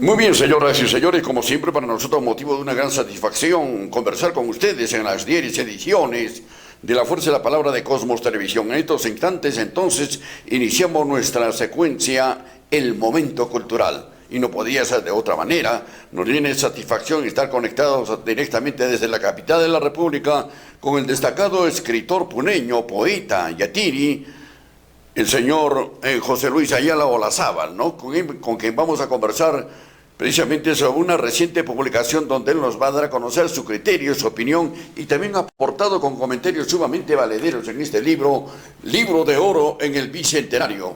Muy bien, señoras y señores, como siempre para nosotros motivo de una gran satisfacción conversar con ustedes en las 10 ediciones de La Fuerza de la Palabra de Cosmos Televisión. En estos instantes entonces iniciamos nuestra secuencia El Momento Cultural. Y no podía ser de otra manera. Nos viene satisfacción estar conectados directamente desde la capital de la República con el destacado escritor puneño, poeta, yatiri, el señor José Luis Ayala Olazábal, ¿no? Con quien vamos a conversar precisamente sobre una reciente publicación donde él nos va a dar a conocer su criterio, su opinión, y también ha aportado con comentarios sumamente valederos en este libro, Libro de Oro en el Bicentenario,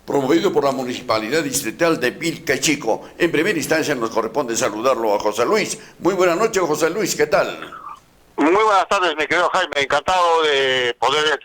promovido por la Municipalidad Distrital de Vilcachicco. En primera instancia nos corresponde saludarlo a José Luis. Muy buenas noches, José Luis, ¿qué tal? Muy buenas tardes, mi querido Jaime. Encantado de poder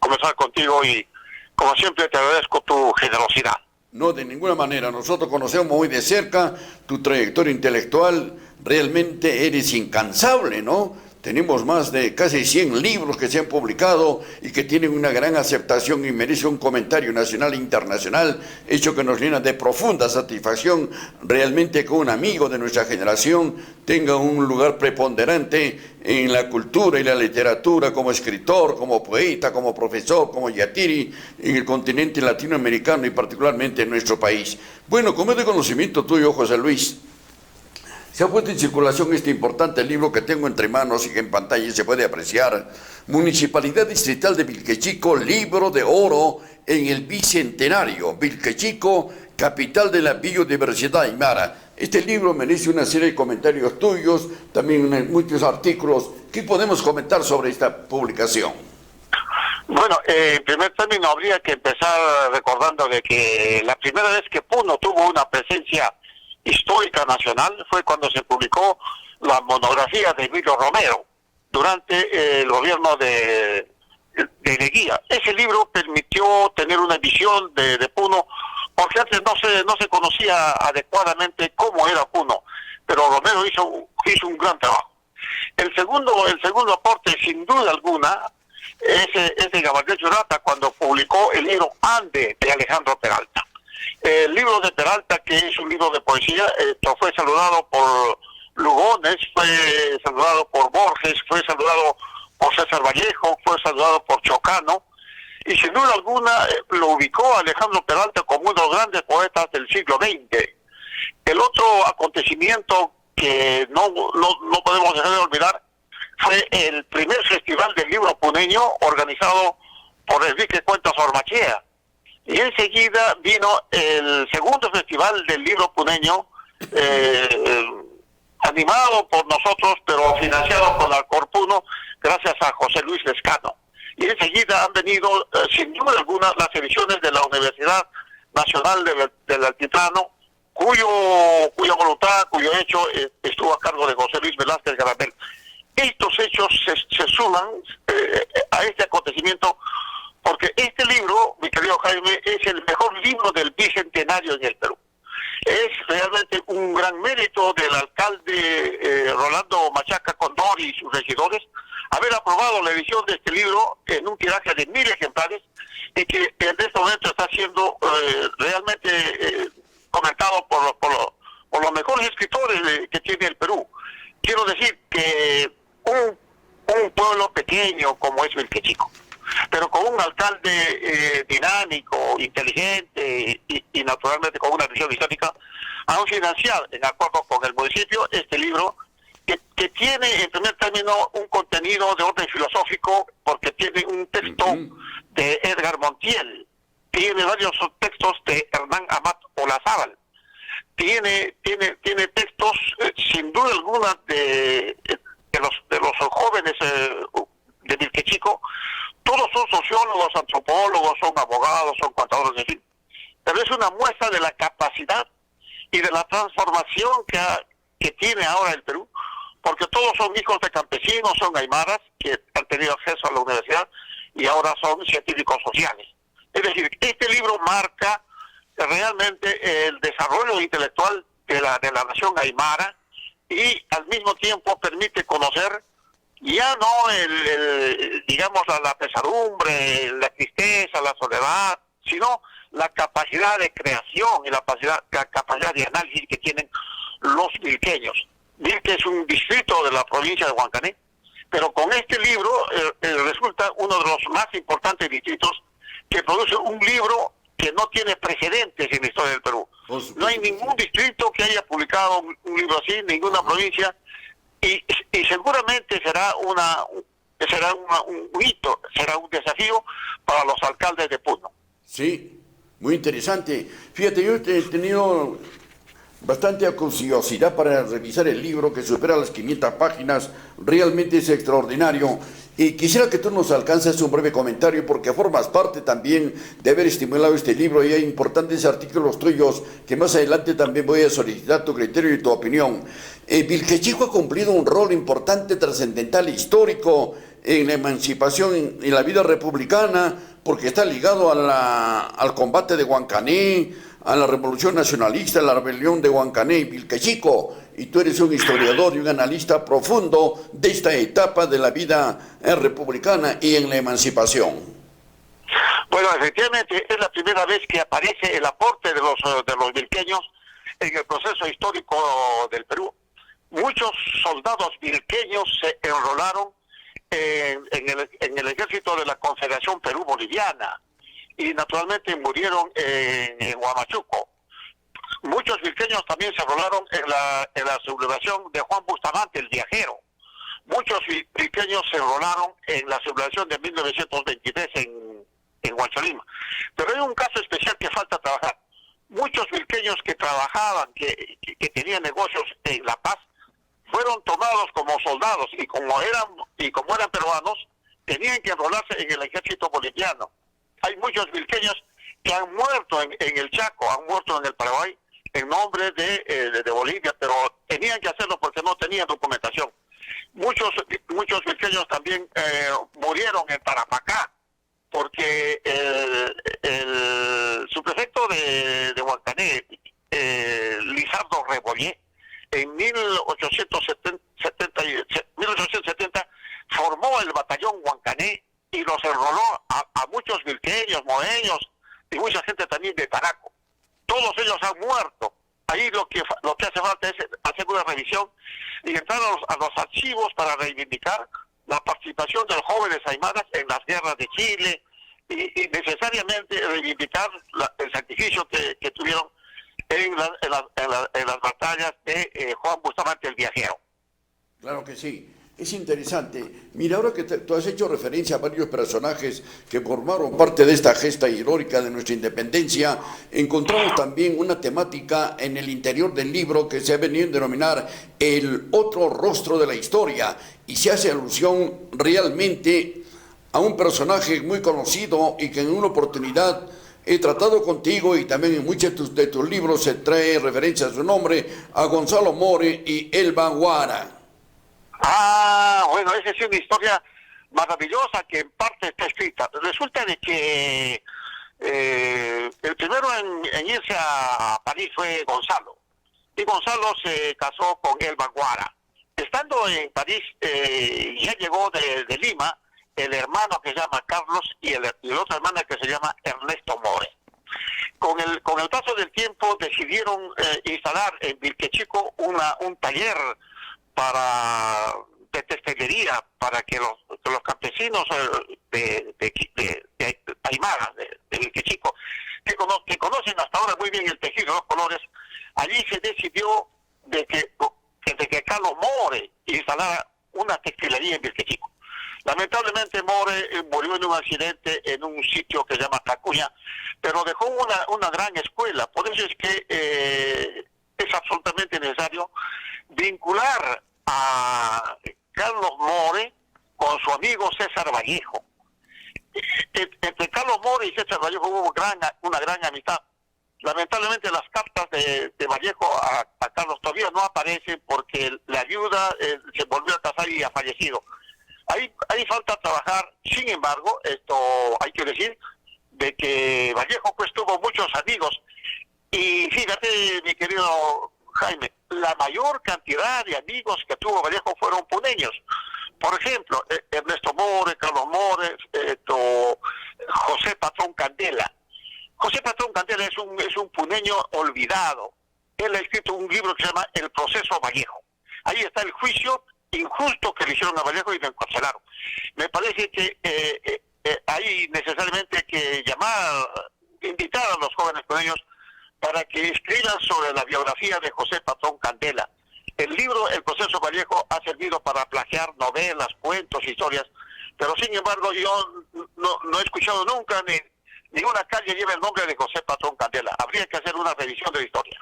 conversar contigo y, como siempre, te agradezco tu generosidad. No, de ninguna manera. Nosotros conocemos muy de cerca tu trayectoria intelectual. Realmente eres incansable, ¿no? Tenemos más de casi 100 libros que se han publicado y que tienen una gran aceptación y merece un comentario nacional e internacional, hecho que nos llena de profunda satisfacción realmente que un amigo de nuestra generación tenga un lugar preponderante en la cultura y la literatura como escritor, como poeta, como profesor, como yatiri en el continente latinoamericano y particularmente en nuestro país. Bueno, como es de conocimiento tuyo, José Luis, se ha puesto en circulación este importante libro que tengo entre manos y que en pantalla se puede apreciar. Municipalidad Distrital de Vilcachicco, Libro de Oro en el Bicentenario. Vilcachicco, capital de la biodiversidad aymara. Este libro merece una serie de comentarios tuyos, también muchos artículos. ¿Qué podemos comentar sobre esta publicación? Bueno, en primer término habría que empezar recordando de que la primera vez que Puno tuvo una presencia histórica nacional fue cuando se publicó la monografía de Emilio Romero durante el gobierno de Leguía. Ese libro permitió tener una visión de Puno, porque antes no se conocía adecuadamente cómo era Puno, pero Romero hizo un gran trabajo. El segundo aporte, sin duda alguna, es de Gabriel Churata, cuando publicó el libro Ande de Alejandro Peralta. El libro de Peralta, que es un libro de poesía, fue saludado por Lugones, fue saludado por Borges, fue saludado por César Vallejo, fue saludado por Chocano, y sin duda alguna lo ubicó a Alejandro Peralta como uno de los grandes poetas del siglo XX. El otro acontecimiento que no podemos dejar de olvidar fue el primer festival del libro puneño organizado por Enrique Cuentas Ormachea. Y enseguida vino el segundo festival del libro puneño, animado por nosotros, pero financiado por Alcor Puno, gracias a José Luis Lescano. Y enseguida han venido, sin duda alguna, las ediciones de la Universidad Nacional del Altiplano, cuyo voluntad, cuyo hecho estuvo a cargo de José Luis Velázquez Garamel. Estos hechos se suman a este acontecimiento, porque este libro, mi querido Jaime, es el mejor libro del Bicentenario en el Perú. Es realmente un gran mérito del alcalde Rolando Machaca Condori y sus regidores haber aprobado la edición de este libro en un tiraje de 1000 ejemplares y que en este momento está siendo realmente comentado por los mejores escritores que tiene el Perú. Quiero decir que un pueblo pequeño como es Vilcachicco, pero con un alcalde dinámico, inteligente y naturalmente con una visión histórica, han financiado, en acuerdo con el municipio, este libro que tiene en primer término un contenido de orden filosófico, porque tiene un texto de Edgar Montiel, tiene varios textos de Hernán Amat Olazábal, tiene textos sin duda alguna de los jóvenes de Vilcachicco. Todos son sociólogos, antropólogos, son abogados, son contadores, en fin. Pero es una muestra de la capacidad y de la transformación que tiene ahora el Perú, porque todos son hijos de campesinos, son aymaras que han tenido acceso a la universidad y ahora son científicos sociales. Es decir, este libro marca realmente el desarrollo intelectual de la nación aymara y al mismo tiempo permite conocer ya no digamos la pesadumbre, la tristeza, la soledad, sino la capacidad de creación y la capacidad de análisis que tienen los vilqueños. Vilque es un distrito de la provincia de Huancané, pero con este libro resulta uno de los más importantes distritos que produce un libro que no tiene precedentes en la historia del Perú. No hay ningún distrito que haya publicado un libro así, ninguna provincia, y seguramente será un hito, será un desafío para los alcaldes de Puno. Sí, muy interesante. Fíjate, yo he tenido bastante curiosidad para revisar el libro, que supera las 500 páginas, realmente es extraordinario. Y quisiera que tú nos alcances un breve comentario, porque formas parte también de haber estimulado este libro y hay importantes artículos tuyos que más adelante también voy a solicitar tu criterio y tu opinión. Vilquechico ha cumplido un rol importante, trascendental, histórico en la emancipación en la vida republicana, porque está ligado al combate de Huancané, a la revolución nacionalista, a la rebelión de Huancané y Vilquechico. Y tú eres un historiador y un analista profundo de esta etapa de la vida republicana y en la emancipación. Bueno, efectivamente es la primera vez que aparece el aporte de los vilqueños en el proceso histórico del Perú. Muchos soldados vilqueños se enrolaron en el ejército de la Confederación Perú-Boliviana y naturalmente murieron en Huamachuco. Muchos vilqueños también se enrolaron en la sublevación de Juan Bustamante, el viajero. Muchos vilqueños se enrolaron en la sublevación de 1923 en Huancholima. Pero hay un caso especial que falta trabajar. Muchos vilqueños que trabajaban, que tenían negocios en La Paz, fueron tomados como soldados y como eran peruanos, tenían que enrolarse en el ejército boliviano. Hay muchos vilqueños que han muerto en el Chaco, han muerto en el Paraguay, en nombre de Bolivia, pero tenían que hacerlo porque no tenían documentación. Muchos vilqueños también murieron en Tarapacá, porque el subprefecto de Huancané, Lizardo Rebollé, en 1870 formó el batallón Huancané y los enroló a muchos vilqueños, moeños y mucha gente también de Taraco. Todos ellos han muerto. Ahí lo que hace falta es hacer una revisión y entrar a los archivos para reivindicar la participación de los jóvenes aymaras en las guerras de Chile y necesariamente reivindicar el sacrificio que tuvieron en las batallas de Juan Bustamante el viajero. Claro que sí. Es interesante. Mira, ahora que tú has hecho referencia a varios personajes que formaron parte de esta gesta heroica de nuestra independencia, encontramos también una temática en el interior del libro que se ha venido a denominar el otro rostro de la historia, y se hace alusión realmente a un personaje muy conocido y que en una oportunidad he tratado contigo y también en muchos de tus libros se trae referencia a su nombre, a Gonzalo More y Elba Guara. Bueno, esa es una historia maravillosa que en parte está escrita. Resulta de que el primero en irse a París fue Gonzalo. Y Gonzalo se casó con Elba Guara. Estando en París, ya llegó de Lima el hermano que se llama Carlos y el otro hermano que se llama Ernesto More. Con el paso del tiempo decidieron instalar en Vilquechico un taller de textilería para que los campesinos de Aymara, de Vilquechico, que conocen hasta ahora muy bien el tejido, los colores, allí se decidió de que Carlos More instalara una textilería en Vilquechico. Lamentablemente More murió en un accidente en un sitio que se llama Tacuña, pero dejó una gran escuela. Por eso es que es absolutamente necesario vincular a Carlos More con su amigo César Vallejo. Entre Carlos More y César Vallejo hubo una gran amistad. Lamentablemente las cartas de Vallejo a Carlos todavía no aparecen porque la viuda se volvió a casar y ha fallecido. Ahí falta trabajar. Sin embargo, esto hay que decir de que Vallejo pues tuvo muchos amigos y fíjate, mi querido Jaime, la mayor cantidad de amigos que tuvo Vallejo fueron puneños. Por ejemplo, Ernesto More, Carlos More, José Patrón Candela. José Patrón Candela es un puneño olvidado. Él ha escrito un libro que se llama El proceso Vallejo. Ahí está el juicio injusto que le hicieron a Vallejo y lo encarcelaron. Me parece que hay necesariamente que invitar a los jóvenes puneños para que escriban sobre la biografía de José Patrón Candela. El libro El proceso Vallejo ha servido para plagiar novelas, cuentos, historias, pero sin embargo yo no he escuchado nunca ni una calle lleva el nombre de José Patrón Candela. Habría que hacer una revisión de la historia.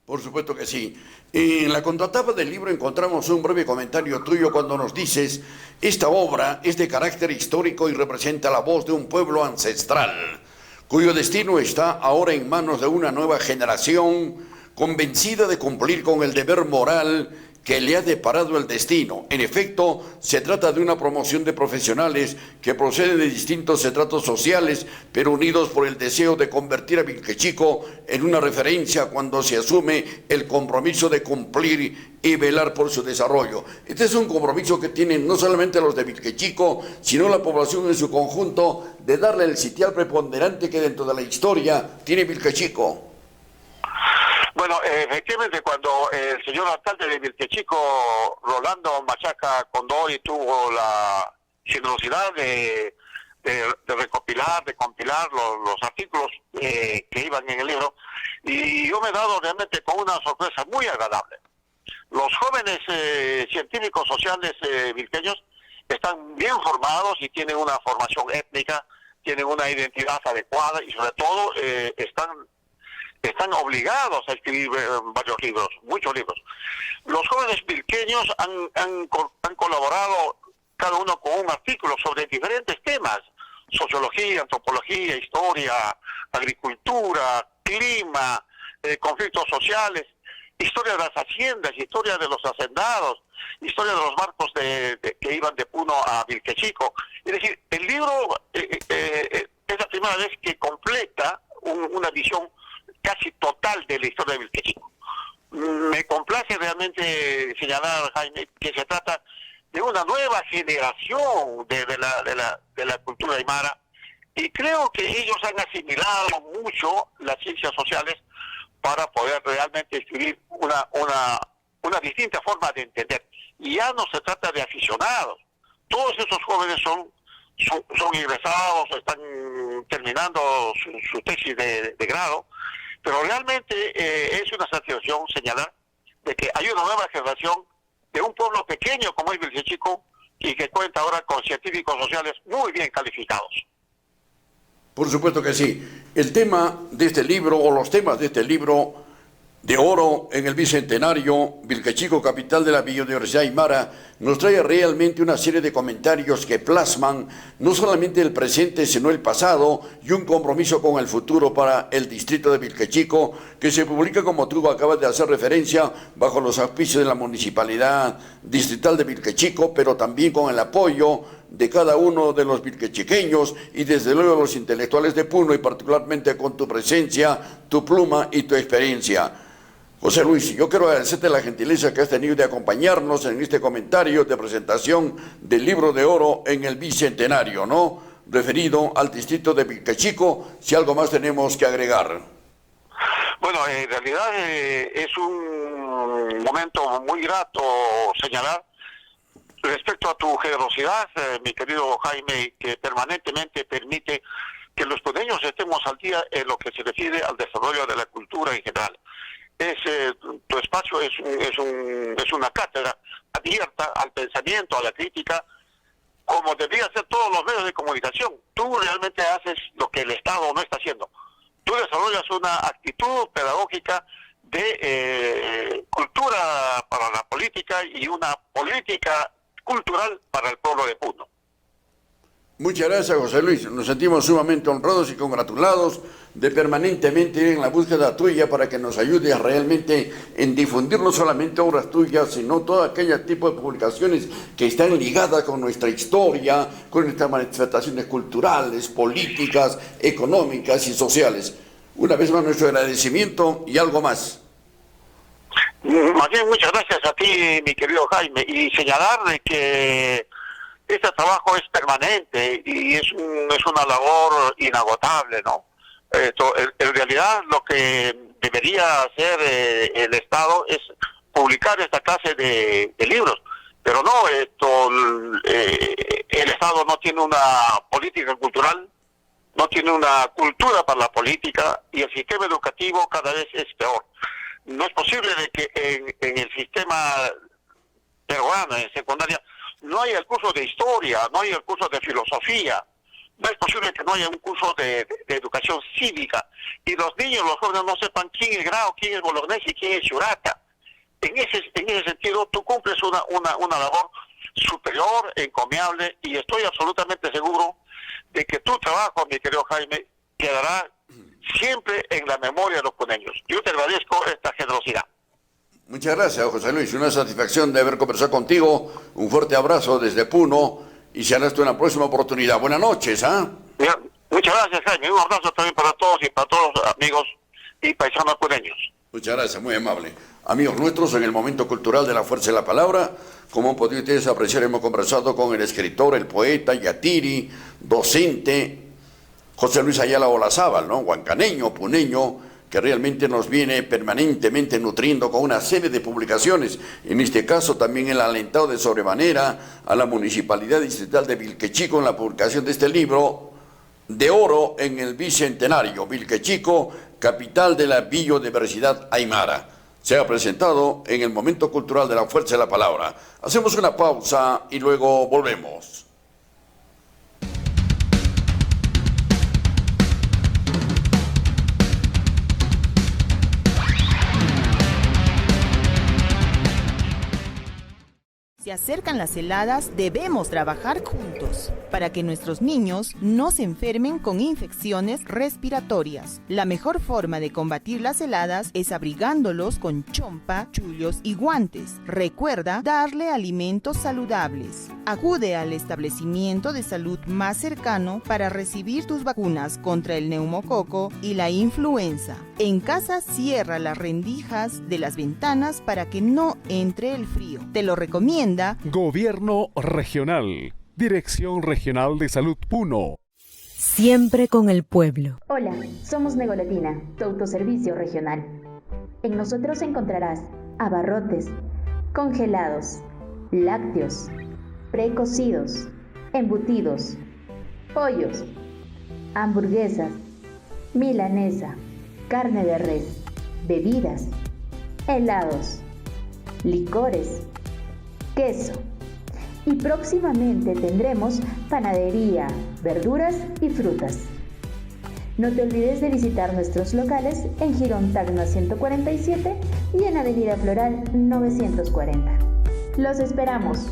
Por supuesto que sí. En la contratapa del libro encontramos un breve comentario tuyo cuando nos dices: esta obra es de carácter histórico y representa la voz de un pueblo ancestral, cuyo destino está ahora en manos de una nueva generación convencida de cumplir con el deber moral que le ha deparado el destino. En efecto, se trata de una promoción de profesionales que proceden de distintos estratos sociales, pero unidos por el deseo de convertir a Vilquechico en una referencia cuando se asume el compromiso de cumplir y velar por su desarrollo. Este es un compromiso que tienen no solamente los de Vilquechico, sino la población en su conjunto, de darle el sitial preponderante que dentro de la historia tiene Vilquechico. Bueno, efectivamente, cuando el señor alcalde de Vilquechico, Rolando Machaca Condori, tuvo la generosidad de recopilar, de compilar los artículos que iban en el libro, y yo me he dado realmente con una sorpresa muy agradable. Los jóvenes científicos sociales vilqueños están bien formados y tienen una formación étnica, tienen una identidad adecuada y sobre todo están obligados a escribir varios libros, muchos libros. Los jóvenes vilqueños han colaborado cada uno con un artículo sobre diferentes temas: sociología, antropología, historia, agricultura, clima, conflictos sociales, historia de las haciendas, historia de los hacendados, historia de los barcos que iban de Puno a Vilquechico. Es decir, el libro es la primera vez que completa una visión casi total de la historia de Vilquechico. Me complace realmente señalar, Jaime, que se trata de una nueva generación de la cultura aymara, y creo que ellos han asimilado mucho las ciencias sociales para poder realmente escribir una distinta forma de entender. Y ya no se trata de aficionados. Todos esos jóvenes son egresados, están terminando su tesis de grado, pero realmente es una satisfacción señalar de que hay una nueva generación de un pueblo pequeño como es Vilquechico y que cuenta ahora con científicos sociales muy bien calificados. Por supuesto que sí. El tema de este libro, o los temas de este libro de oro en el Bicentenario, Vilquechico, capital de la biodiversidad aymara, nos trae realmente una serie de comentarios que plasman no solamente el presente, sino el pasado, y un compromiso con el futuro para el distrito de Vilquechico, que se publica, como tú acabas de hacer referencia, bajo los auspicios de la Municipalidad Distrital de Vilquechico, pero también con el apoyo de cada uno de los vilquechiqueños y desde luego los intelectuales de Puno, y particularmente con tu presencia, tu pluma y tu experiencia. José Luis, yo quiero agradecerte la gentileza que has tenido de acompañarnos en este comentario de presentación del libro de oro en el Bicentenario, ¿no?, referido al distrito de Vilquechico. Si algo más tenemos que agregar. Bueno, en realidad es un momento muy grato señalar respecto a tu generosidad, mi querido Jaime, que permanentemente permite que los puneños estemos al día en lo que se refiere al desarrollo de la cultura en general. Tu espacio es una cátedra abierta al pensamiento, a la crítica, como deberían ser todos los medios de comunicación. Tú realmente haces lo que el Estado no está haciendo. Tú desarrollas una actitud pedagógica de cultura para la política y una política cultural para el pueblo de Puno. Muchas gracias, José Luis. Nos sentimos sumamente honrados y congratulados de permanentemente ir en la búsqueda tuya para que nos ayudes realmente en difundir no solamente obras tuyas, sino todo aquel tipo de publicaciones que están ligadas con nuestra historia, con nuestras manifestaciones culturales, políticas, económicas y sociales. Una vez más, nuestro agradecimiento y algo más. Más bien, muchas gracias a ti, mi querido Jaime, y señalar de que este trabajo es permanente y es una labor inagotable, ¿no? En realidad lo que debería hacer el Estado es publicar esta clase de libros, pero no, el Estado no tiene una política cultural, no tiene una cultura para la política, y el sistema educativo cada vez es peor. No es posible de que en el sistema peruano, en secundaria, no haya el curso de historia, no haya el curso de filosofía. No es posible que no haya un curso de educación cívica y los niños, los jóvenes no sepan quién es Grau, quién es Bolognesi y quién es Churata. En ese sentido, tú cumples una labor superior, encomiable, y estoy absolutamente seguro de que tu trabajo, mi querido Jaime, quedará siempre en la memoria de los puneños. Yo te agradezco esta generosidad. Muchas gracias, José Luis. Una satisfacción de haber conversado contigo. Un fuerte abrazo desde Puno. Y será esto en la próxima oportunidad. Buenas noches, ¿ah? Bien, muchas gracias, Jaime. Un abrazo también para todos y para todos los amigos y paisanos puneños. Muchas gracias, muy amable. Amigos nuestros, en el momento cultural de la Fuerza de la Palabra, como han podido ustedes apreciar, hemos conversado con el escritor, el poeta, yatiri, docente, José Luis Ayala Olazábal, ¿no? Huancaneño, puneño, que realmente nos viene permanentemente nutriendo con una serie de publicaciones. En este caso también el alentado de sobremanera a la Municipalidad Distrital de Vilquechico en la publicación de este libro de oro en el Bicentenario. Vilquechico, capital de la biodiversidad aymara. Se ha presentado en el momento cultural de la Fuerza de la Palabra. Hacemos una pausa y luego volvemos. Se acercan las heladas, debemos trabajar juntos para que nuestros niños no se enfermen con infecciones respiratorias. La mejor forma de combatir las heladas es abrigándolos con chompa, chullos y guantes. Recuerda darle alimentos saludables. Acude al establecimiento de salud más cercano para recibir tus vacunas contra el neumococo y la influenza. En casa cierra las rendijas de las ventanas para que no entre el frío. Te lo recomiendo Gobierno Regional, Dirección Regional de Salud Puno. Siempre con el pueblo. Hola, somos Negolatina, tu autoservicio regional. En nosotros encontrarás abarrotes, congelados, lácteos, precocidos, embutidos, pollos, hamburguesas, milanesa, carne de res, bebidas, helados, licores, queso. Y próximamente tendremos panadería, verduras y frutas. No te olvides de visitar nuestros locales en Girón Tacna 147 y en Avenida Floral 940. ¡Los esperamos!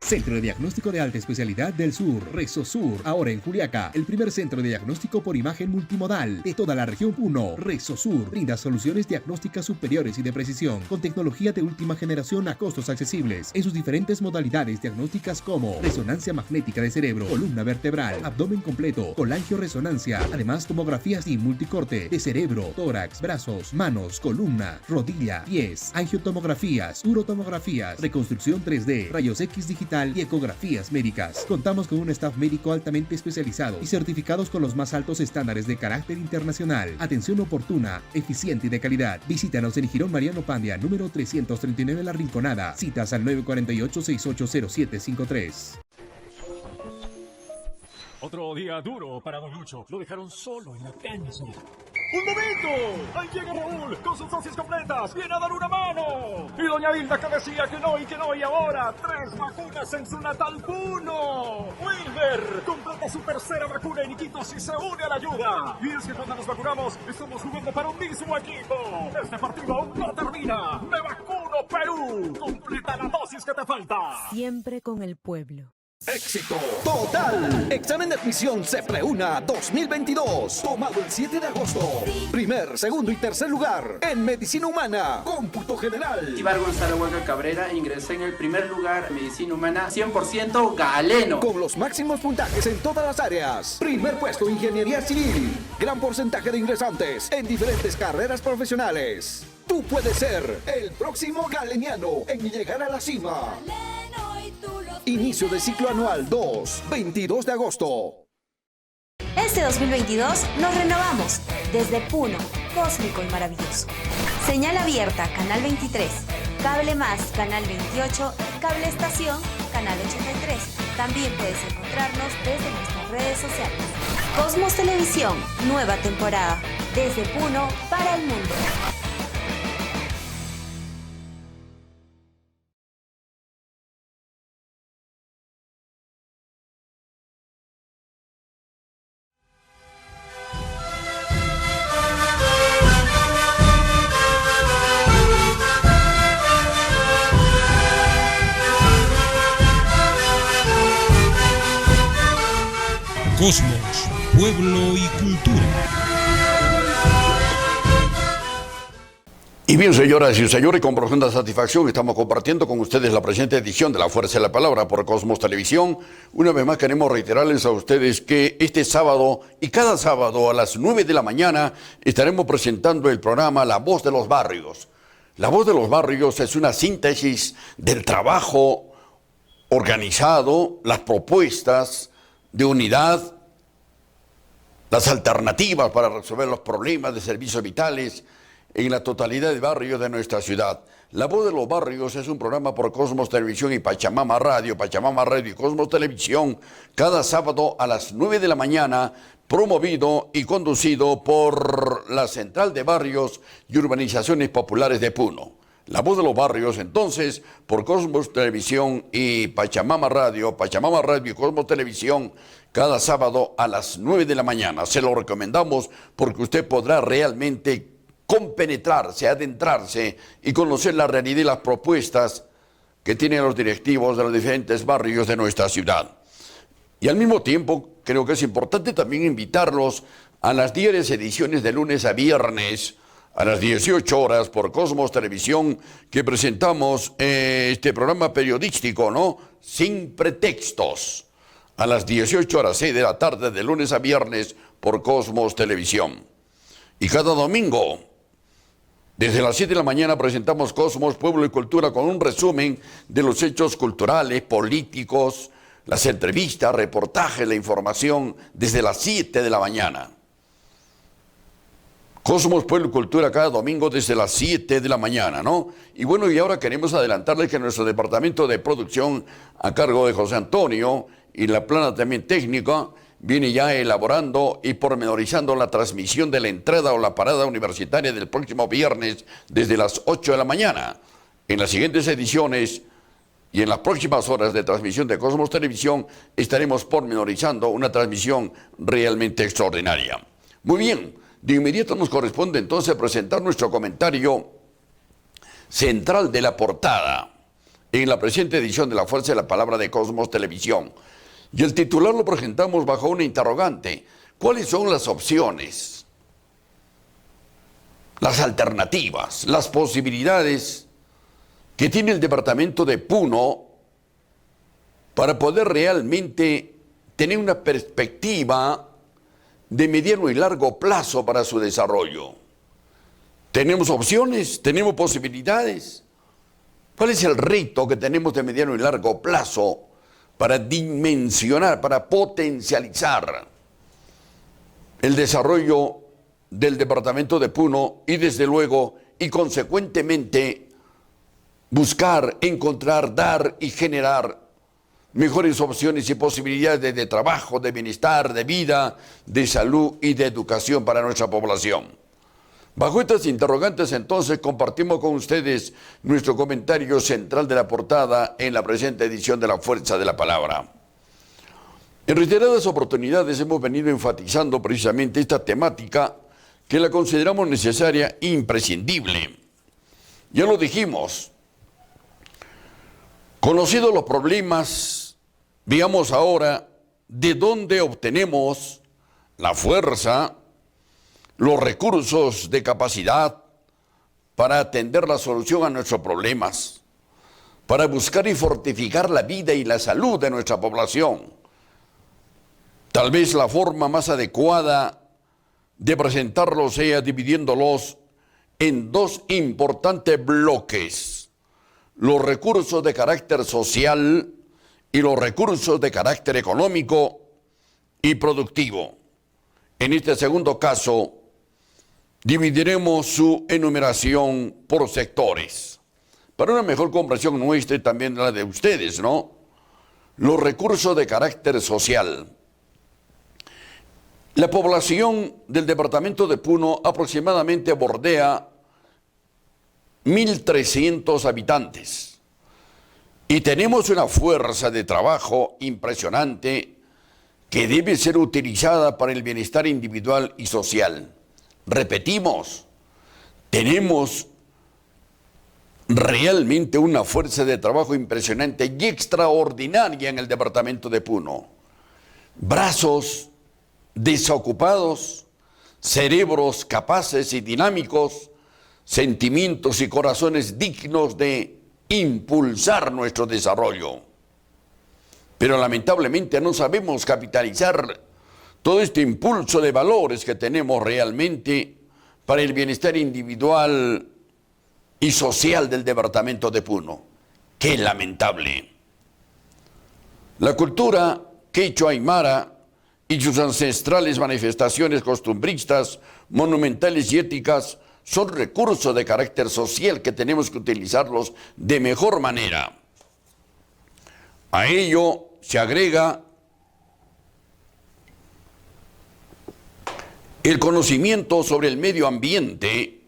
Centro de Diagnóstico de Alta Especialidad del Sur, ResoSur, ahora en Juliaca, el primer centro de diagnóstico por imagen multimodal de toda la región Puno. ResoSur brinda soluciones diagnósticas superiores y de precisión, con tecnología de última generación a costos accesibles, en sus diferentes modalidades diagnósticas como resonancia magnética de cerebro, columna vertebral, abdomen completo, colangioresonancia, además tomografías y multicorte de cerebro, tórax, brazos, manos, columna, rodilla, pies, angiotomografías, urotomografías, reconstrucción 3D, rayos X digital y ecografías médicas. Contamos con un staff médico altamente especializado y certificados con los más altos estándares de carácter internacional. Atención oportuna, eficiente y de calidad. Visítanos en Girón Mariano Pandia, número 339 La Rinconada. Citas al 948-680753. Otro día duro para Don Lucho. Lo dejaron solo en la cancha. ¡Un momento! ¡Ahí llega Raúl con sus dosis completas! ¡Viene a dar una mano! Y doña Hilda que decía que no, y ahora 3 vacunas en su natal Puno. Wilber completa su tercera vacuna en Iquitos y se une a la ayuda. Y es que cuando nos vacunamos, estamos jugando para un mismo equipo. Este partido aún no termina. ¡Me vacuno, Perú! Completa la dosis que te falta. Siempre con el pueblo. ¡Éxito total! Examen de admisión CEPREUNA 2022. Tomado el 7 de agosto. Primer, segundo y tercer lugar en Medicina Humana. Cómputo general. Ibar Gonzalo Huaca Cabrera ingresó en el primer lugar en Medicina Humana 100% galeno. Con los máximos puntajes en todas las áreas. Primer puesto Ingeniería Civil. Gran porcentaje de ingresantes en diferentes carreras profesionales. Tú puedes ser el próximo galeniano en llegar a la cima. Inicio de ciclo anual 22 de agosto. este 2022 nos renovamos desde Puno, cósmico y maravilloso. Señal abierta, Canal 23. Cable Más, Canal 28. Y Cable Estación, Canal 83. También puedes encontrarnos desde nuestras redes sociales. Cosmos Televisión, nueva temporada. Desde Puno para el mundo. Cosmos, pueblo y cultura. Y bien, señoras y señores, con profunda satisfacción estamos compartiendo con ustedes la presente edición de La Fuerza de la Palabra por Cosmos Televisión. Una vez más queremos reiterarles a ustedes que este sábado y cada sábado a las 9 de la mañana estaremos presentando el programa La Voz de los Barrios. La Voz de los Barrios es una síntesis del trabajo organizado, las propuestas de unidad, las alternativas para resolver los problemas de servicios vitales en la totalidad de barrios de nuestra ciudad. La Voz de los Barrios es un programa por Cosmos Televisión y Pachamama Radio y Cosmos Televisión, cada sábado a las 9 de la mañana, promovido y conducido por la Central de Barrios y Urbanizaciones Populares de Puno. La Voz de los Barrios, entonces, por Cosmos Televisión y Pachamama Radio y Cosmos Televisión, cada sábado a las 9 de la mañana. Se lo recomendamos porque usted podrá realmente compenetrarse, adentrarse y conocer la realidad y las propuestas que tienen los directivos de los diferentes barrios de nuestra ciudad. Y al mismo tiempo, creo que es importante también invitarlos a las diarias ediciones de lunes a viernes, a las 18 horas por Cosmos Televisión, que presentamos este programa periodístico, ¿no? Sin pretextos. A las 18 horas 6 de la tarde, de lunes a viernes, por Cosmos Televisión. Y cada domingo, desde las 7 de la mañana, presentamos Cosmos, Pueblo y Cultura con un resumen de los hechos culturales, políticos, las entrevistas, reportajes, la información, desde las 7 de la mañana. Cosmos, Pueblo y Cultura cada domingo desde las 7 de la mañana, ¿no? Y bueno, y ahora queremos adelantarles que nuestro departamento de producción a cargo de José Antonio y la plana también técnica viene ya elaborando y pormenorizando la transmisión de la entrada o la parada universitaria del próximo viernes desde las 8 de la mañana. En las siguientes ediciones y en las próximas horas de transmisión de Cosmos Televisión estaremos pormenorizando una transmisión realmente extraordinaria. Muy bien. De inmediato nos corresponde entonces presentar nuestro comentario central de la portada en la presente edición de La Fuerza de la Palabra de Cosmos Televisión. Y el titular lo presentamos bajo una interrogante. ¿Cuáles son las opciones, las alternativas, las posibilidades que tiene el departamento de Puno para poder realmente tener una perspectiva de mediano y largo plazo para su desarrollo? ¿Tenemos opciones? ¿Tenemos posibilidades? ¿Cuál es el reto que tenemos de mediano y largo plazo para dimensionar, para potencializar el desarrollo del departamento de Puno y desde luego y consecuentemente buscar, encontrar, dar y generar mejores opciones y posibilidades de trabajo, de bienestar, de vida, de salud y de educación para nuestra población? Bajo estas interrogantes, entonces, compartimos con ustedes nuestro comentario central de la portada en la presente edición de La Fuerza de la Palabra. En reiteradas oportunidades hemos venido enfatizando precisamente esta temática que la consideramos necesaria e imprescindible. Ya lo dijimos. Conocidos los problemas, veamos ahora de dónde obtenemos la fuerza, los recursos de capacidad para atender la solución a nuestros problemas, para buscar y fortificar la vida y la salud de nuestra población. Tal vez la forma más adecuada de presentarlos sea dividiéndolos en dos importantes bloques: los recursos de carácter social y los recursos de carácter económico y productivo. En este segundo caso, dividiremos su enumeración por sectores, para una mejor comprensión nuestra y también la de ustedes, ¿no? Los recursos de carácter social. La población del departamento de Puno aproximadamente bordea 1.300 habitantes y tenemos una fuerza de trabajo impresionante que debe ser utilizada para el bienestar individual y social. Repetimos, tenemos realmente una fuerza de trabajo impresionante y extraordinaria en el departamento de Puno. Brazos desocupados, cerebros capaces y dinámicos, sentimientos y corazones dignos de impulsar nuestro desarrollo. Pero lamentablemente no sabemos capitalizar todo este impulso de valores que tenemos realmente para el bienestar individual y social del departamento de Puno. ¡Qué lamentable! La cultura quechua aymara y sus ancestrales manifestaciones costumbristas, monumentales y éticas son recursos de carácter social que tenemos que utilizarlos de mejor manera. A ello se agrega el conocimiento sobre el medio ambiente,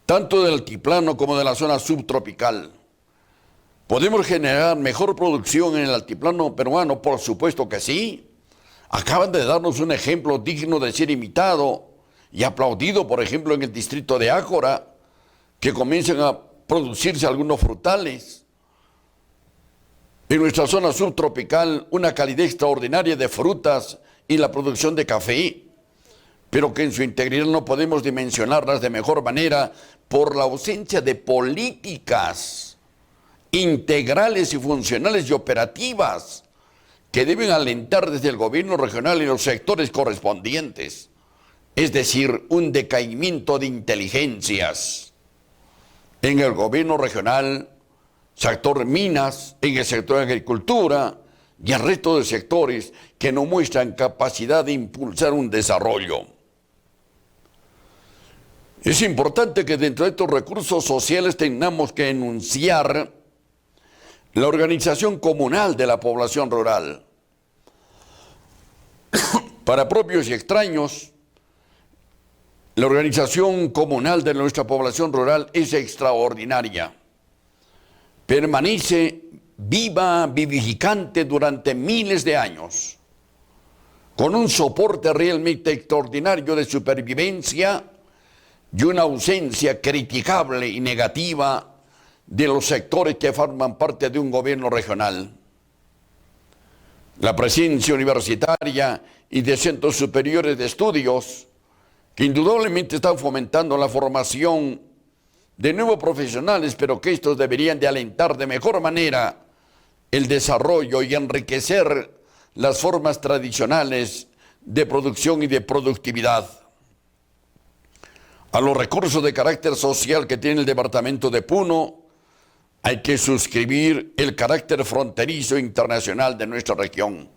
tanto del altiplano como de la zona subtropical. ¿Podemos generar mejor producción en el altiplano peruano? Por supuesto que sí. Acaban de darnos un ejemplo digno de ser imitado y aplaudido, por ejemplo, en el distrito de Ácora, que comienzan a producirse algunos frutales. En nuestra zona subtropical, una calidad extraordinaria de frutas y la producción de café, pero que en su integridad no podemos dimensionarlas de mejor manera por la ausencia de políticas integrales y funcionales y operativas que deben alentar desde el gobierno regional y los sectores correspondientes. Es decir, un decaimiento de inteligencias en el gobierno regional, sector minas, en el sector de agricultura y el resto de sectores que no muestran capacidad de impulsar un desarrollo. Es importante que dentro de estos recursos sociales tengamos que enunciar la organización comunal de la población rural. Para propios y extraños, la organización comunal de nuestra población rural es extraordinaria. Permanece viva, vivificante durante miles de años, con un soporte realmente extraordinario de supervivencia y una ausencia criticable y negativa de los sectores que forman parte de un gobierno regional. La presencia universitaria y de centros superiores de estudios que indudablemente están fomentando la formación de nuevos profesionales, pero que estos deberían de alentar de mejor manera el desarrollo y enriquecer las formas tradicionales de producción y de productividad. A los recursos de carácter social que tiene el departamento de Puno, hay que suscribir el carácter fronterizo internacional de nuestra región,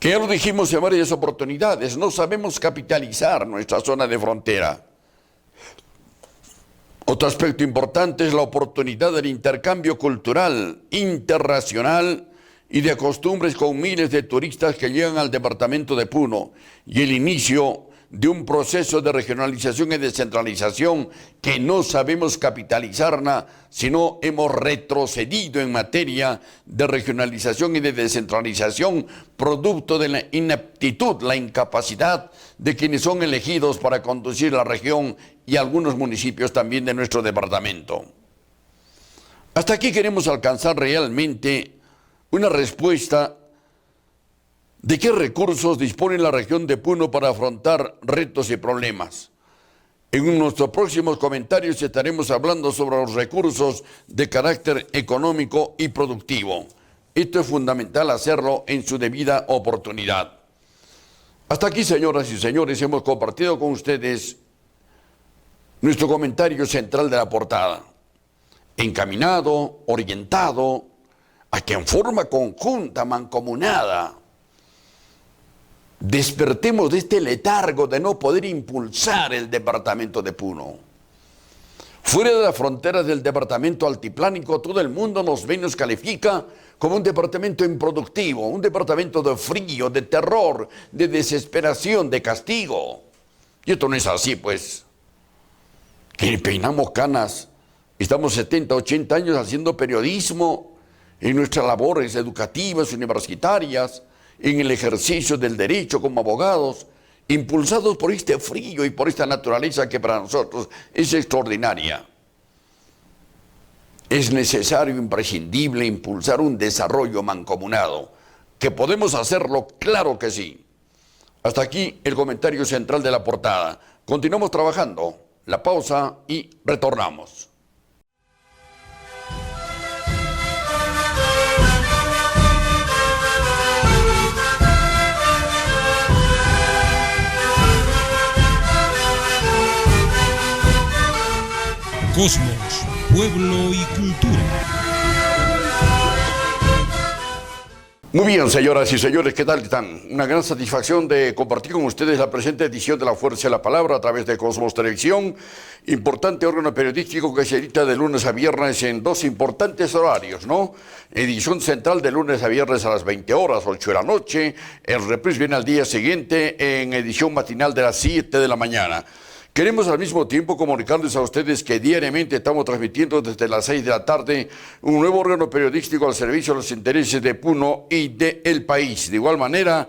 que ya lo dijimos en varias oportunidades, no sabemos capitalizar nuestra zona de frontera. Otro aspecto importante es la oportunidad del intercambio cultural, internacional y de costumbres con miles de turistas que llegan al departamento de Puno y el inicio de un proceso de regionalización y descentralización que no sabemos capitalizar si no hemos retrocedido en materia de regionalización y de descentralización, producto de la ineptitud, la incapacidad de quienes son elegidos para conducir la región y algunos municipios también de nuestro departamento. Hasta aquí queremos alcanzar realmente una respuesta de qué recursos dispone la región de Puno para afrontar retos y problemas. En nuestros próximos comentarios estaremos hablando sobre los recursos de carácter económico y productivo. Esto es fundamental hacerlo en su debida oportunidad. Hasta aquí, señoras y señores, hemos compartido con ustedes nuestro comentario central de la portada, encaminado, orientado a que en forma conjunta, mancomunada, Despertemos de este letargo de no poder impulsar el departamento de Puno. Fuera de las fronteras del departamento altiplánico, todo el mundo nos ve y nos califica como un departamento improductivo, un departamento de frío, de terror, de desesperación, de castigo. Y esto no es así, pues. Que peinamos canas, estamos 70, 80 años haciendo periodismo en nuestras labores educativas, universitarias, en el ejercicio del derecho como abogados, impulsados por este frío y por esta naturaleza que para nosotros es extraordinaria. Es necesario, imprescindible, impulsar un desarrollo mancomunado. ¿Que podemos hacerlo? Claro que sí. Hasta aquí el comentario central de la portada. Continuamos trabajando. La pausa y retornamos. Cosmos, pueblo y cultura. Muy bien, señoras y señores, ¿qué tal están? Una gran satisfacción de compartir con ustedes la presente edición de La Fuerza de la Palabra a través de Cosmos Televisión, importante órgano periodístico que se edita de lunes a viernes en dos importantes horarios, ¿no? Edición central de lunes a viernes a las 20 horas, 8 de la noche, el reprise viene al día siguiente en edición matinal de las 7 de la mañana. Queremos al mismo tiempo comunicarles a ustedes que diariamente estamos transmitiendo desde las 6 de la tarde un nuevo órgano periodístico al servicio de los intereses de Puno y del país. De igual manera,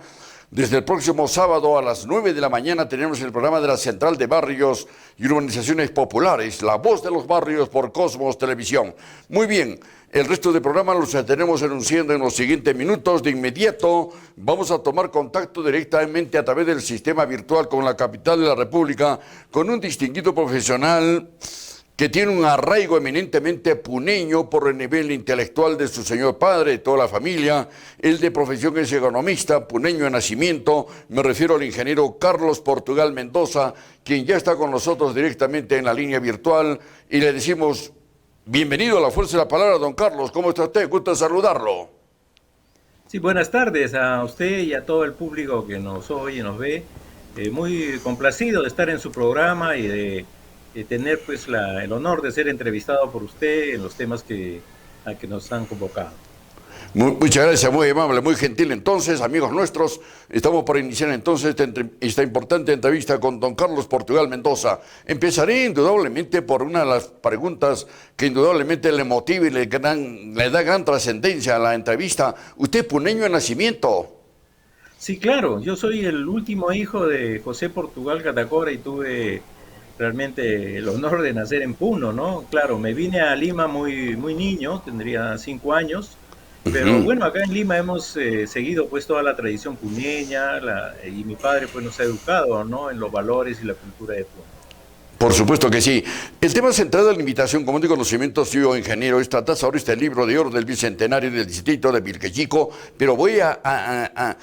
desde el próximo sábado a las 9 de la mañana tenemos el programa de la Central de Barrios y Urbanizaciones Populares, La Voz de los Barrios por Cosmos Televisión. Muy bien. El resto del programa los estaremos anunciando en los siguientes minutos. De inmediato vamos a tomar contacto directamente a través del sistema virtual con la capital de la República, con un distinguido profesional que tiene un arraigo eminentemente puneño por el nivel intelectual de su señor padre, de toda la familia. Él de profesión es economista, puneño de nacimiento. Me refiero al ingeniero Carlos Portugal Mendoza, quien ya está con nosotros directamente en la línea virtual, y le decimos: bienvenido a La Fuerza de la Palabra, don Carlos. ¿Cómo está usted? Gusto saludarlo. Sí, buenas tardes a usted y a todo el público que nos oye y nos ve. Muy complacido de estar en su programa y de tener pues el honor de ser entrevistado por usted en los temas a que nos han convocado. Muchas gracias, muy amable, muy gentil. Entonces, amigos nuestros, estamos por iniciar entonces esta importante entrevista con don Carlos Portugal Mendoza. Empezaré indudablemente por una de las preguntas que indudablemente le motiva y le da gran trascendencia a la entrevista. ¿Usted es puneño de nacimiento? Sí, claro. Yo soy el último hijo de José Portugal Catacora y tuve realmente el honor de nacer en Puno, ¿no? Claro, me vine a Lima muy niño, tendría 5 años. Pero bueno, acá en Lima hemos seguido pues toda la tradición puneña y mi padre pues nos ha educado, ¿no?, en los valores y la cultura de Puno. Por supuesto que sí. El tema central de la invitación, como de conocimiento, soy ingeniero, es tratar sobre este libro de oro del Bicentenario del Distrito de Vilquechico, pero voy a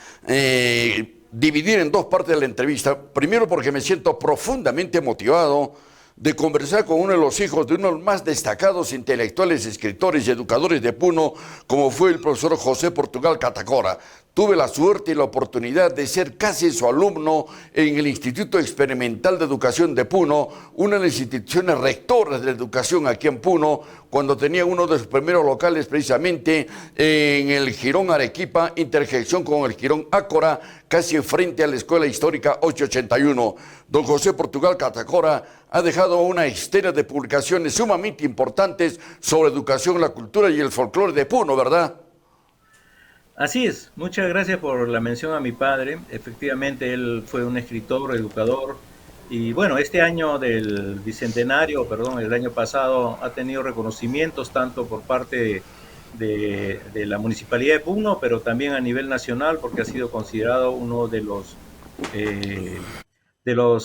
dividir en dos partes de la entrevista. Primero porque me siento profundamente motivado de conversar con uno de los hijos de uno de los más destacados intelectuales, escritores y educadores de Puno, como fue el profesor José Portugal Catacora. Tuve la suerte y la oportunidad de ser casi su alumno en el Instituto Experimental de Educación de Puno, una de las instituciones rectoras de la educación aquí en Puno, cuando tenía uno de sus primeros locales precisamente en el Jirón Arequipa, interjección con el Jirón Ácora, casi frente a la Escuela Histórica 881. Don José Portugal Catacora ha dejado una estera de publicaciones sumamente importantes sobre educación, la cultura y el folclore de Puno, ¿verdad? Así es. Muchas gracias por la mención a mi padre. Efectivamente, él fue un escritor, educador. Y bueno, este año del bicentenario, el año pasado, ha tenido reconocimientos tanto por parte de la Municipalidad de Puno, pero también a nivel nacional, porque ha sido considerado uno de los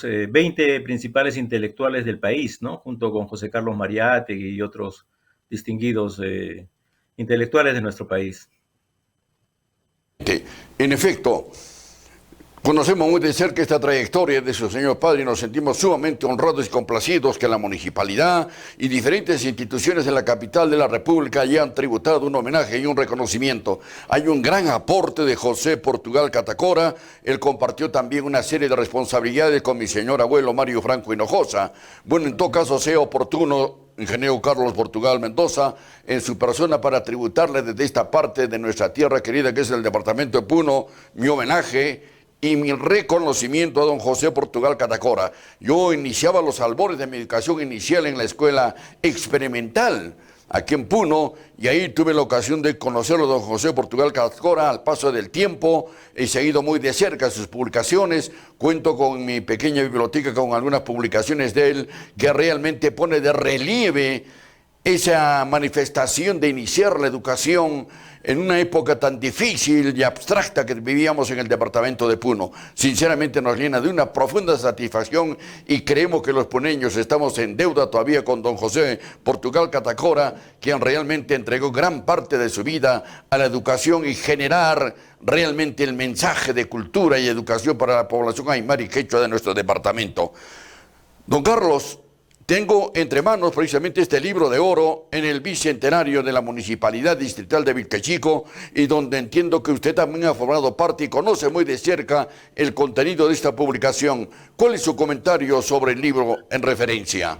20 principales intelectuales del país, ¿no?, junto con José Carlos Mariátegui y otros distinguidos intelectuales de nuestro país. En efecto, Conocemos muy de cerca esta trayectoria de su señor padre y nos sentimos sumamente honrados y complacidos que la municipalidad y diferentes instituciones en la capital de la República hayan tributado un homenaje y un reconocimiento. Hay un gran aporte de José Portugal Catacora. Él compartió también una serie de responsabilidades con mi señor abuelo Mario Franco Hinojosa. Bueno, en todo caso sea oportuno, ingeniero Carlos Portugal Mendoza, en su persona para tributarle desde esta parte de nuestra tierra querida que es el departamento de Puno, mi homenaje y mi reconocimiento a don José Portugal Catacora. Yo iniciaba los albores de mi educación inicial en la escuela experimental aquí en Puno, y ahí tuve la ocasión de conocerlo a don José Portugal Catacora al paso del tiempo. He seguido muy de cerca sus publicaciones, cuento con mi pequeña biblioteca con algunas publicaciones de él que realmente pone de relieve esa manifestación de iniciar la educación en una época tan difícil y abstracta que vivíamos en el departamento de Puno. Sinceramente nos llena de una profunda satisfacción y creemos que los puneños estamos en deuda todavía con don José Portugal Catacora, quien realmente entregó gran parte de su vida a la educación y generar realmente el mensaje de cultura y educación para la población aymara y quechua de nuestro departamento. Don Carlos, tengo entre manos precisamente este libro de oro en el bicentenario de la Municipalidad Distrital de Vilcapchico, y donde entiendo que usted también ha formado parte y conoce muy de cerca el contenido de esta publicación. ¿Cuál es su comentario sobre el libro en referencia?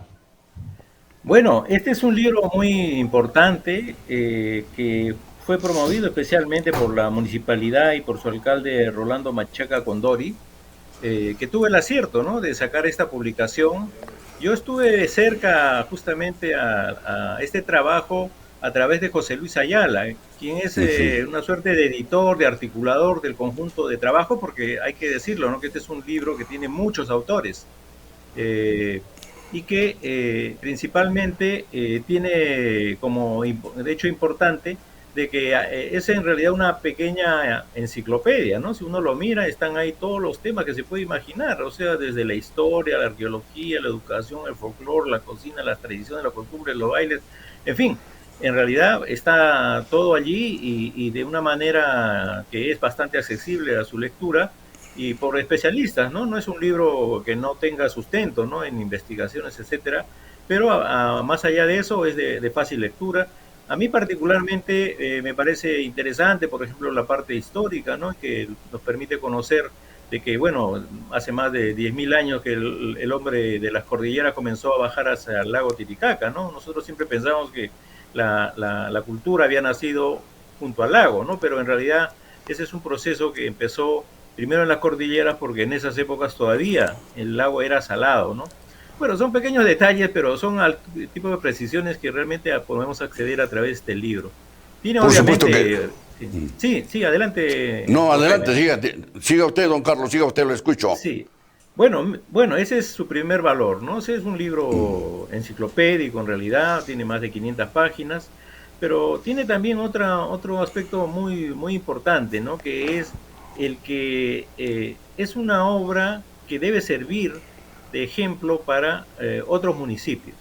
Bueno, este es un libro muy importante que fue promovido especialmente por la municipalidad y por su alcalde Rolando Machaca Condori, que tuve el acierto, ¿no?, de sacar esta publicación. Yo estuve cerca justamente a este trabajo a través de José Luis Ayala, quien es una suerte de editor, de articulador del conjunto de trabajo, porque hay que decirlo, ¿no?, que este es un libro que tiene muchos autores y que principalmente tiene como hecho importante de que es en realidad una pequeña enciclopedia, ¿no? Si uno lo mira, están ahí todos los temas que se puede imaginar, o sea, desde la historia, la arqueología, la educación, el folclore, la cocina, las tradiciones, la costumbre, los bailes, en fin, en realidad está todo allí y de una manera que es bastante accesible a su lectura y por especialistas, ¿no? No es un libro que no tenga sustento, ¿no?, en investigaciones, etcétera, pero más allá de eso es de fácil lectura. A mí particularmente me parece interesante, por ejemplo, la parte histórica, ¿no?, que nos permite conocer de que, bueno, hace más de 10.000 años que el hombre de las cordilleras comenzó a bajar hacia el lago Titicaca, ¿no? Nosotros siempre pensamos que la cultura había nacido junto al lago, ¿no? Pero en realidad ese es un proceso que empezó primero en las cordilleras, porque en esas épocas todavía el lago era salado, ¿no? Bueno, son pequeños detalles, pero son el tipo de precisiones que realmente podemos acceder a través del libro. Tiene por obviamente... supuesto que... Sí, adelante. No, adelante, siga usted, don Carlos, siga usted, lo escucho. Sí. Bueno, ese es su primer valor, ¿no? Ese es un libro enciclopédico, en realidad, tiene más de 500 páginas, pero tiene también otro aspecto muy, muy importante, ¿no?, que es el que es una obra que debe servir de ejemplo para otros municipios.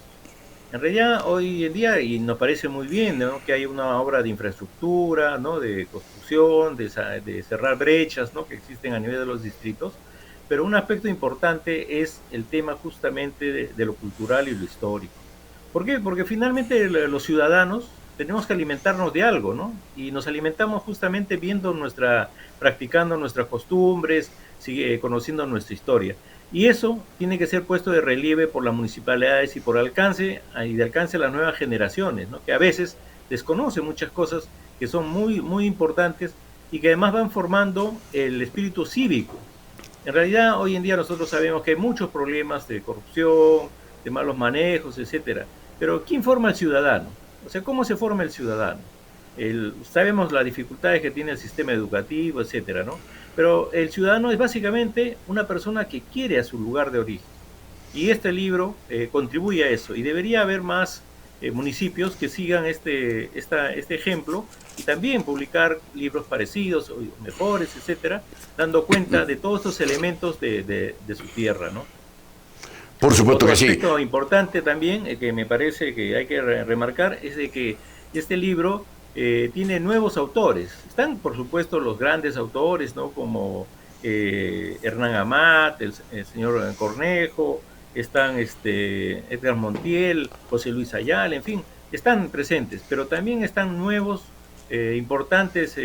En realidad, hoy en día, y nos parece muy bien, ¿no?, que hay una obra de infraestructura, ¿no?, de construcción, de cerrar brechas, ¿no?, que existen a nivel de los distritos, pero un aspecto importante es el tema justamente de lo cultural y lo histórico. ¿Por qué? Porque finalmente los ciudadanos tenemos que alimentarnos de algo, ¿no? Y nos alimentamos justamente practicando nuestras costumbres, conociendo nuestra historia. Y eso tiene que ser puesto de relieve por las municipalidades y de alcance a las nuevas generaciones, ¿no?, que a veces desconocen muchas cosas que son muy, muy importantes y que además van formando el espíritu cívico. En realidad, hoy en día nosotros sabemos que hay muchos problemas de corrupción, de malos manejos, etcétera. Pero ¿quién forma al ciudadano? O sea, ¿cómo se forma el ciudadano? Sabemos las dificultades que tiene el sistema educativo, etcétera, ¿no? Pero el ciudadano es básicamente una persona que quiere a su lugar de origen. Y este libro contribuye a eso. Y debería haber más municipios que sigan este ejemplo y también publicar libros parecidos o mejores, etcétera, dando cuenta de todos estos elementos de su tierra, ¿no? Por supuesto que sí. Otro aspecto importante también que me parece que hay que remarcar es de que este libro tiene nuevos autores. Están, por supuesto, los grandes autores, ¿no?, como Hernán Amat, el señor Cornejo, están Edgar Montiel, José Luis Ayala, en fin, están presentes, pero también están nuevos, importantes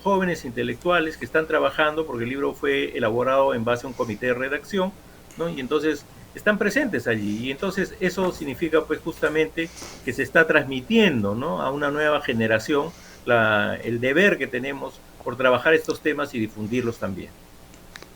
jóvenes intelectuales que están trabajando, porque el libro fue elaborado en base a un comité de redacción, ¿no? Y entonces están presentes allí, y entonces eso significa pues justamente que se está transmitiendo, ¿no?, a una nueva generación el deber que tenemos por trabajar estos temas y difundirlos también.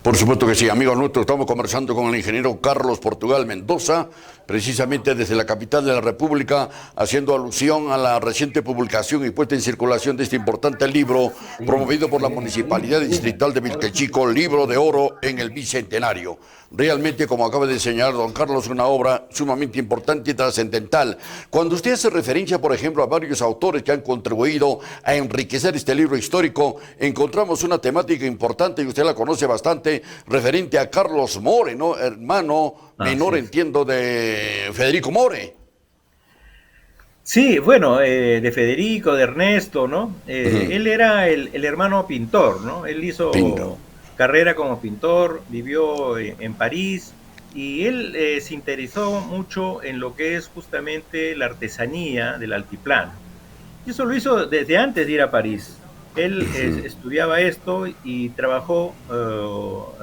Por supuesto que sí, amigos nuestros, estamos conversando con el ingeniero Carlos Portugal Mendoza, precisamente desde la capital de la República, haciendo alusión a la reciente publicación y puesta en circulación de este importante libro promovido por la Municipalidad Distrital de Vilquechico, Libro de Oro en el Bicentenario. Realmente, como acaba de señalar don Carlos, una obra sumamente importante y trascendental. Cuando usted hace referencia, por ejemplo, a varios autores que han contribuido a enriquecer este libro histórico, encontramos una temática importante, y usted la conoce bastante, referente a Carlos More, ¿no?, hermano menor, entiendo, de Federico More. Sí, bueno, de Federico, de Ernesto, ¿no? Él era el hermano pintor, ¿no? Él hizo carrera como pintor, vivió en París, y él se interesó mucho en lo que es justamente la artesanía del altiplano. Y eso lo hizo desde antes de ir a París. Él estudiaba esto y trabajó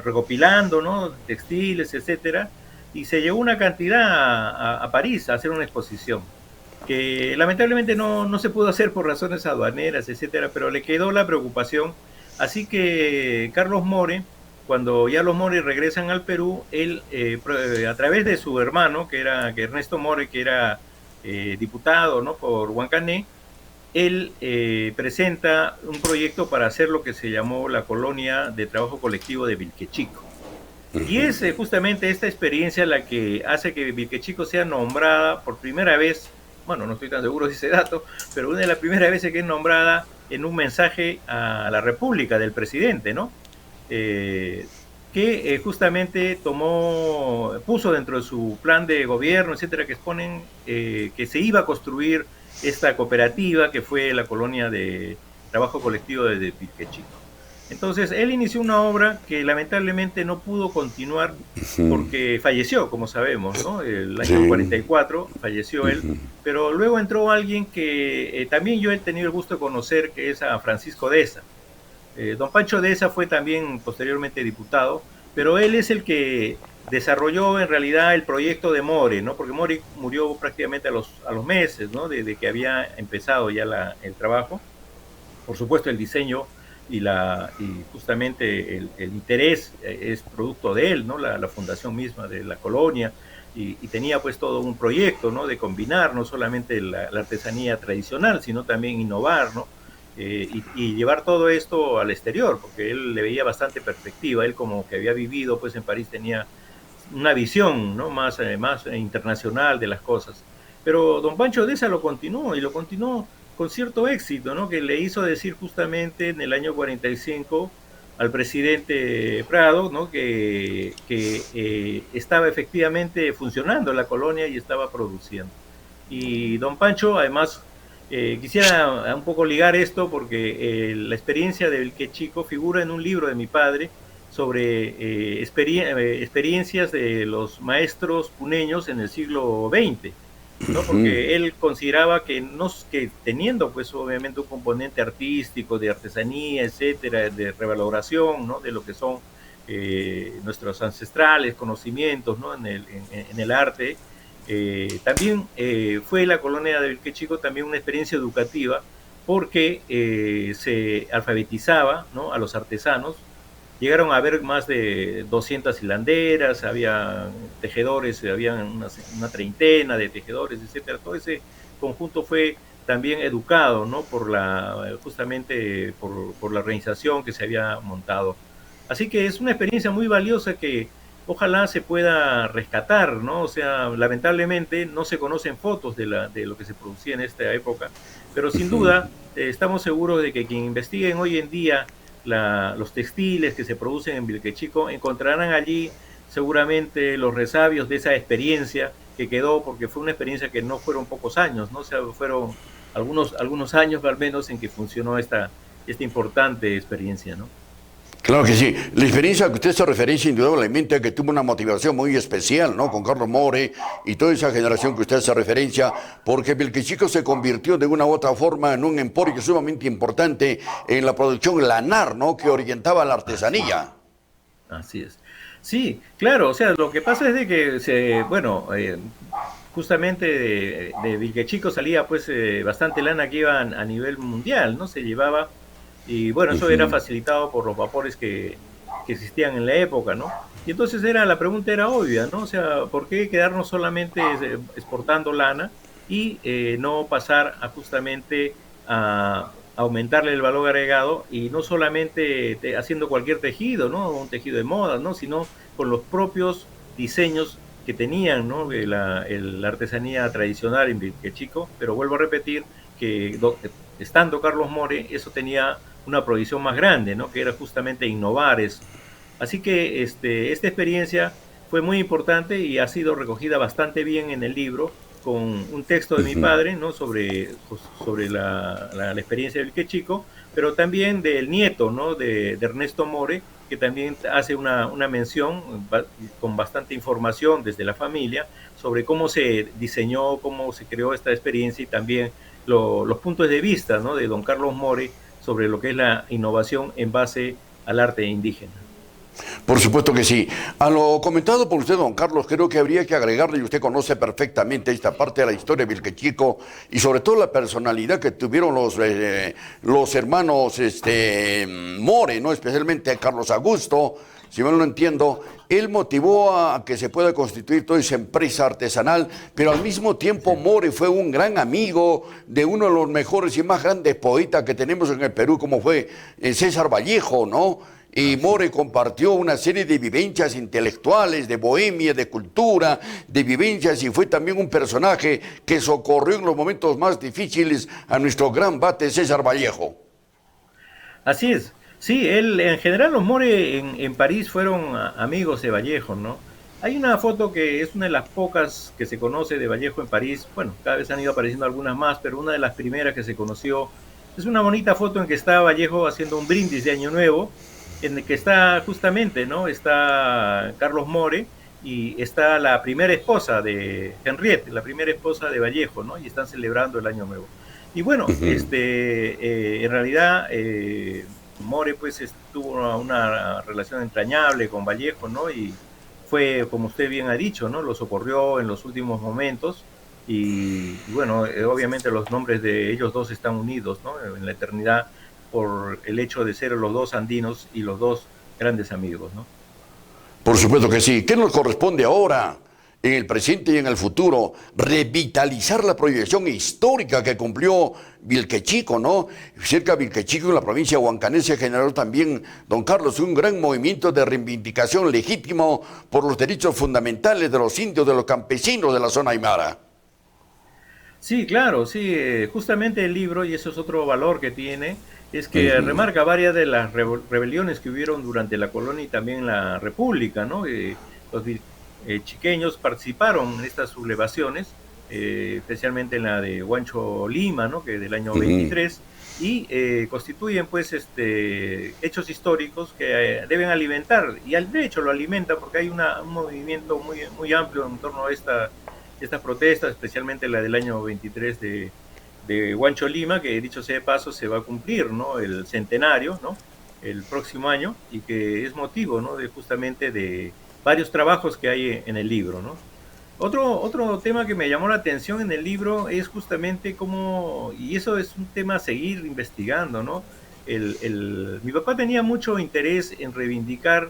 recopilando, ¿no?, textiles, etcétera, y se llevó una cantidad a París a hacer una exposición, que lamentablemente no se pudo hacer por razones aduaneras, etcétera, pero le quedó la preocupación. Así que Carlos More, cuando ya los More regresan al Perú, él, a través de su hermano, que Ernesto More, que era diputado, ¿no?, por Huancané, él presenta un proyecto para hacer lo que se llamó la Colonia de Trabajo Colectivo de Vilquechico. Y es justamente esta experiencia la que hace que Vilquechico sea nombrada por primera vez, bueno, no estoy tan seguro de ese dato, pero una de las primeras veces que es nombrada en un mensaje a la República del presidente, ¿no? Que justamente puso dentro de su plan de gobierno, etcétera, que exponen que se iba a construir esta cooperativa que fue la Colonia de Trabajo Colectivo de Vilquechico. Entonces, él inició una obra que lamentablemente no pudo continuar porque falleció, como sabemos, ¿no? El año 44 falleció él, pero luego entró alguien que también yo he tenido el gusto de conocer, que es a Francisco Deza. Don Pancho Deza fue también posteriormente diputado, pero él es el que desarrolló en realidad el proyecto de More, ¿no? Porque More murió prácticamente a los meses, ¿no?, de que había empezado ya el trabajo. Por supuesto, el diseño y justamente el interés es producto de él, ¿no?, la fundación misma de la colonia, y tenía pues todo un proyecto, ¿no?, de combinar no solamente la artesanía tradicional, sino también innovar, ¿no?, y llevar todo esto al exterior, porque él le veía bastante perspectiva. Él, como que había vivido pues en París, tenía una visión, ¿no?, más internacional de las cosas. Pero don Pancho Deza lo continuó, y lo continuó con cierto éxito, ¿no?, que le hizo decir justamente en el año 45 al presidente Prado, ¿no?, que estaba efectivamente funcionando la colonia y estaba produciendo. Y don Pancho, además, quisiera un poco ligar esto, porque la experiencia de Vilquechico figura en un libro de mi padre sobre experiencias de los maestros puneños en el siglo XX, ¿no? Porque él consideraba que teniendo pues obviamente un componente artístico, de artesanía, etcétera, de revaloración, ¿no?, de lo que son nuestros ancestrales conocimientos, ¿no?, en el arte, también fue la colonia de Vilquechico también una experiencia educativa, porque se alfabetizaba, ¿no?, a los artesanos. Llegaron a haber más de 200 hilanderas, había tejedores, había una treintena de tejedores, etcétera. Todo ese conjunto fue también educado, ¿no?, justamente por la organización que se había montado. Así que es una experiencia muy valiosa que ojalá se pueda rescatar, ¿no? O sea, lamentablemente no se conocen fotos de lo que se producía en esta época, pero sin duda estamos seguros de que quien investiguen hoy en día los textiles que se producen en Vilquechico encontrarán allí seguramente los resabios de esa experiencia que quedó, porque fue una experiencia que no fueron pocos años, ¿no? O sea, fueron algunos años al menos en que funcionó esta importante experiencia, ¿no? Claro que sí. La experiencia que usted se referencia indudablemente a que tuvo una motivación muy especial, ¿no? Con Carlos More y toda esa generación que usted hace referencia, porque Vilquechico se convirtió de una u otra forma en un emporio sumamente importante en la producción lanar, ¿no? Que orientaba la artesanía. Así es. Sí, claro, o sea, lo que pasa es de que justamente de Vilquechico salía pues bastante lana que iba a nivel mundial, ¿no? Se llevaba. Y bueno, eso era facilitado por los vapores que existían en la época, ¿no? Y entonces la pregunta era obvia, ¿no? O sea, ¿por qué quedarnos solamente exportando lana y no pasar a justamente a aumentarle el valor agregado y no solamente haciendo cualquier tejido, ¿no? Un tejido de moda, ¿no? Sino con los propios diseños que tenían, ¿no? La artesanía tradicional en Vilquechico, pero vuelvo a repetir que estando Carlos More, eso tenía una proyección más grande, ¿no? Que era justamente innovar eso. Así que esta experiencia fue muy importante y ha sido recogida bastante bien en el libro con un texto de mi padre, ¿no? sobre la experiencia del Vilquechico, pero también del nieto, ¿no? de Ernesto More, que también hace una mención con bastante información desde la familia sobre cómo se diseñó, cómo se creó esta experiencia y también los puntos de vista, ¿no? de don Carlos More sobre lo que es la innovación en base al arte indígena. Por supuesto que sí. A lo comentado por usted, don Carlos, creo que habría que agregarle, y usted conoce perfectamente esta parte de la historia de Vilquechico y sobre todo la personalidad que tuvieron los hermanos More, ¿no? Especialmente Carlos Augusto, si mal no entiendo. Él motivó a que se pueda constituir toda esa empresa artesanal, pero al mismo tiempo More fue un gran amigo de uno de los mejores y más grandes poetas que tenemos en el Perú, como fue César Vallejo, ¿no? Y More compartió una serie de vivencias intelectuales, de bohemia, de cultura, de vivencias, y fue también un personaje que socorrió en los momentos más difíciles a nuestro gran bate César Vallejo. Así es. Sí, en general los More en París fueron amigos de Vallejo, ¿no? Hay una foto que es una de las pocas que se conoce de Vallejo en París. Bueno, cada vez han ido apareciendo algunas más, pero una de las primeras que se conoció es una bonita foto en que está Vallejo haciendo un brindis de Año Nuevo, en el que está justamente, ¿no? Está Carlos More y está la primera esposa de Henriette, la primera esposa de Vallejo, ¿no? Y están celebrando el Año Nuevo. Y bueno, en realidad More pues tuvo una relación entrañable con Vallejo, ¿no? Y fue, como usted bien ha dicho, ¿no? Lo socorrió en los últimos momentos y bueno, obviamente los nombres de ellos dos están unidos, ¿no? En la eternidad por el hecho de ser los dos andinos y los dos grandes amigos, ¿no? Por supuesto que sí. ¿Qué nos corresponde ahora, en el presente y en el futuro? Revitalizar la proyección histórica que cumplió Vilquechico, ¿no? Cerca de Vilquechico, en la provincia de Huancanese, generó también, don Carlos, un gran movimiento de reivindicación legítimo por los derechos fundamentales de los indios, de los campesinos de la zona aymara. Sí, claro, sí. Justamente el libro, y eso es otro valor que tiene, es que remarca varias de las rebeliones que hubieron durante la colonia y también la república, ¿no? Los chiqueños participaron en estas sublevaciones, especialmente en la de Huancho Lima, ¿no? Que del año 23, y constituyen pues hechos históricos que deben alimentar, y de hecho lo alimentan porque hay un movimiento muy, muy amplio en torno a estas protestas, especialmente la del año 23 de Huancho Lima, que dicho sea de paso se va a cumplir, ¿no? El centenario, ¿no? El próximo año, y que es motivo, ¿no? Justamente de varios trabajos que hay en el libro, ¿no? Otro tema que me llamó la atención en el libro es justamente cómo, y eso es un tema a seguir investigando, ¿no? Mi papá tenía mucho interés en reivindicar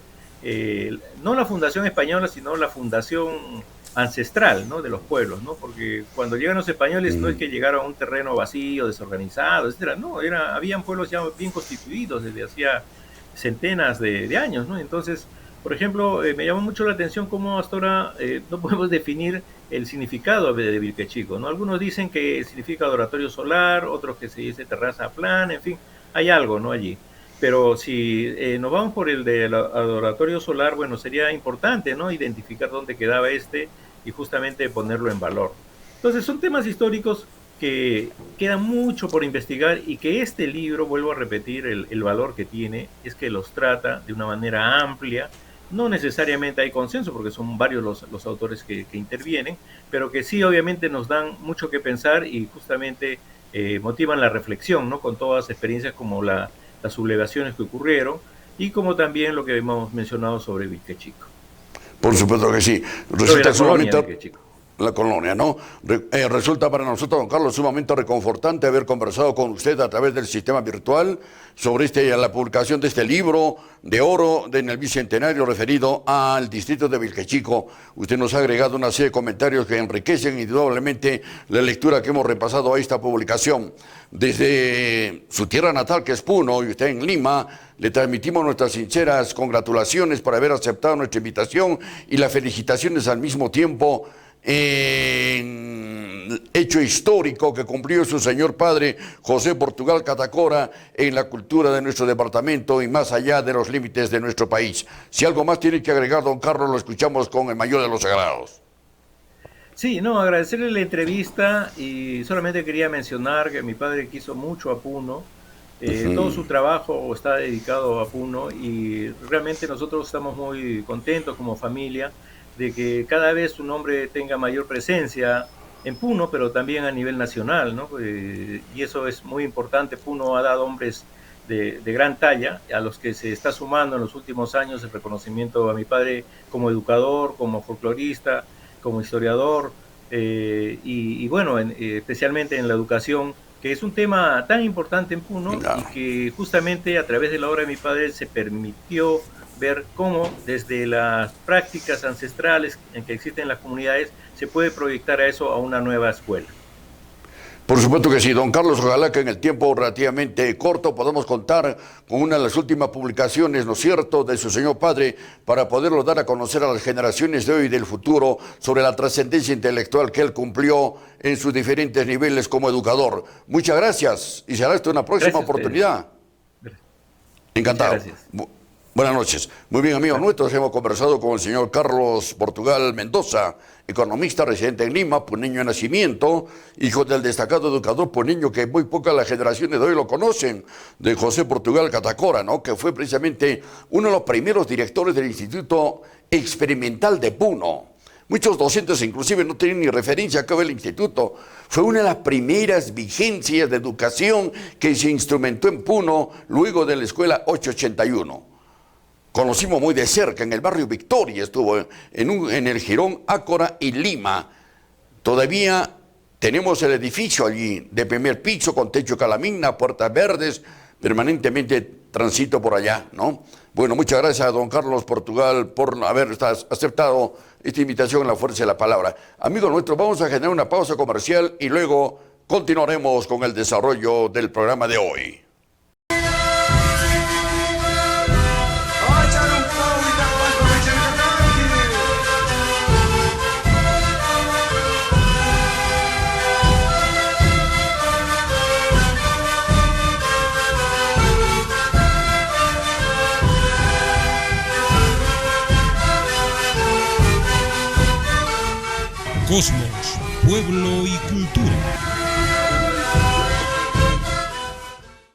no la fundación española, sino la fundación ancestral, ¿no? De los pueblos, ¿no? Porque cuando llegan los españoles no es que llegaron a un terreno vacío, desorganizado, etcétera, no, habían pueblos ya bien constituidos desde hacía centenas de años, ¿no? Entonces, por ejemplo, me llamó mucho la atención cómo hasta ahora no podemos definir el significado de Vilquechico, ¿no? Algunos dicen que significa adoratorio solar, otros que se dice terraza plana, en fin, hay algo, ¿no? Allí. Pero si nos vamos por el del adoratorio solar, bueno, sería importante, ¿no? Identificar dónde quedaba y justamente ponerlo en valor. Entonces, son temas históricos que queda mucho por investigar y que este libro, vuelvo a repetir, el valor que tiene es que los trata de una manera amplia. No necesariamente hay consenso porque son varios los autores que intervienen, pero que sí obviamente nos dan mucho que pensar y justamente motivan la reflexión, ¿no? Con todas las experiencias como las sublevaciones que ocurrieron y como también lo que hemos mencionado sobre Vilquechico. Por supuesto que sí. Resulta sumamente... La colonia, ¿no? Resulta para nosotros, don Carlos, sumamente reconfortante haber conversado con usted a través del sistema virtual sobre la publicación de este libro de oro en el bicentenario referido al distrito de Vilquechico. Usted nos ha agregado una serie de comentarios que enriquecen indudablemente la lectura que hemos repasado a esta publicación. Desde su tierra natal, que es Puno, y usted en Lima, le transmitimos nuestras sinceras congratulaciones por haber aceptado nuestra invitación y las felicitaciones al mismo tiempo en hecho histórico que cumplió su señor padre José Portugal Catacora en la cultura de nuestro departamento y más allá de los límites de nuestro país. Si algo más tiene que agregar, don Carlos, lo escuchamos con el mayor de los agradados. Sí, no, agradecerle la entrevista y solamente quería mencionar que mi padre quiso mucho a Puno. Todo su trabajo está dedicado a Puno y realmente nosotros estamos muy contentos como familia de que cada vez su nombre tenga mayor presencia en Puno, pero también a nivel nacional, ¿no? Y eso es muy importante. Puno ha dado hombres de gran talla, a los que se está sumando en los últimos años el reconocimiento a mi padre como educador, como folclorista, como historiador, y bueno, especialmente en la educación, que es un tema tan importante en Puno, claro, y que justamente a través de la obra de mi padre se permitió ver cómo desde las prácticas ancestrales en que existen en las comunidades se puede proyectar a eso a una nueva escuela. Por supuesto que sí, don Carlos, ojalá que en el tiempo relativamente corto podamos contar con una de las últimas publicaciones, ¿no es cierto?, de su señor padre, para poderlo dar a conocer a las generaciones de hoy y del futuro sobre la trascendencia intelectual que él cumplió en sus diferentes niveles como educador. Muchas gracias y será esta una próxima oportunidad. Encantado. Gracias. Buenas noches. Muy bien, amigos nuestros, hemos conversado con el señor Carlos Portugal Mendoza, economista residente en Lima, puneño de nacimiento, hijo del destacado educador puneño que muy pocas las generaciones de hoy lo conocen, de José Portugal Catacora, ¿no? Que fue precisamente uno de los primeros directores del Instituto Experimental de Puno. Muchos docentes inclusive no tienen ni referencia acá del instituto. Fue una de las primeras vigencias de educación que se instrumentó en Puno luego de la escuela 881. Conocimos muy de cerca, en el barrio Victoria, estuvo en el Jirón, Ácora y Lima. Todavía tenemos el edificio allí, de primer piso, con techo calamina, puertas verdes, permanentemente transito por allá, ¿no? Bueno, muchas gracias a don Carlos Portugal por haber aceptado esta invitación en la fuerza de la palabra. Amigos nuestros, vamos a generar una pausa comercial y luego continuaremos con el desarrollo del programa de hoy. Cosmos, pueblo y cultura.